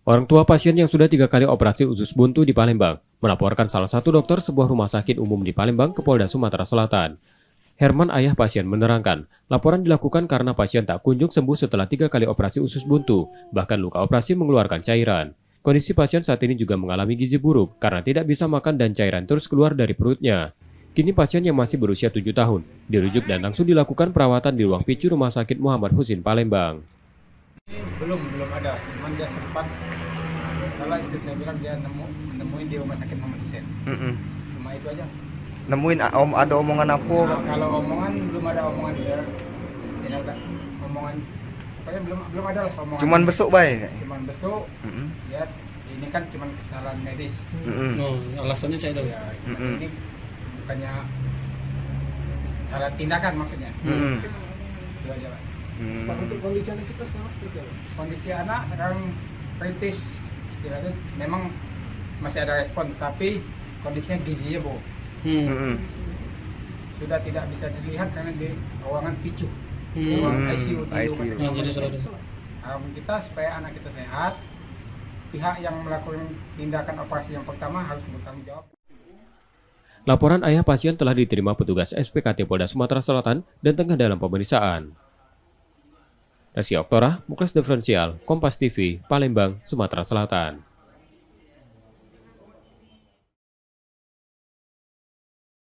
Orang tua pasien yang sudah 3 kali operasi usus buntu di Palembang melaporkan salah satu dokter sebuah rumah sakit umum di Palembang ke Polda Sumatera Selatan. Herman, ayah pasien, menerangkan laporan dilakukan karena pasien tak kunjung sembuh setelah 3 kali operasi usus buntu, bahkan luka operasi mengeluarkan cairan. Kondisi pasien saat ini juga mengalami gizi buruk karena tidak bisa makan dan cairan terus keluar dari perutnya. Kini pasien yang masih berusia 7 tahun dirujuk dan langsung dilakukan perawatan di ruang PICU Rumah Sakit Muhammad Husin Palembang. Belum ada, cuman dia sempat salah istri saya bilang dia nemuin di rumah sakit Muhammad Husin. Cuma itu aja. Nemuin ada omongan apa? Nah, kalau omongan belum ada omongan dia, tidak ada omongan. Pokoknya belum ada lah omongan. Cuman besok baik. Cuman besok. Ya ini kan cuman kesalahan medis. Oh, alasannya cak itu. Ya, ini bukannya salah tindakan maksudnya. Itu aja Pak. Pak, untuk kondisi anak kita sekarang seperti apa? Kondisi anak sekarang kritis, istilahnya memang masih ada respon, tapi kondisinya gizinya bu sudah tidak bisa dilihat karena di ruangan PICU, ruangan ICU di rumah sakit. Jadi Harapan kita supaya anak kita sehat, pihak yang melakukan tindakan operasi yang pertama harus bertanggung jawab. Laporan ayah pasien telah diterima petugas SPKT Polda Sumatera Selatan dan tengah dalam pemeriksaan. Resi Oktora, Muklas Diferensial, Kompas TV, Palembang, Sumatera Selatan.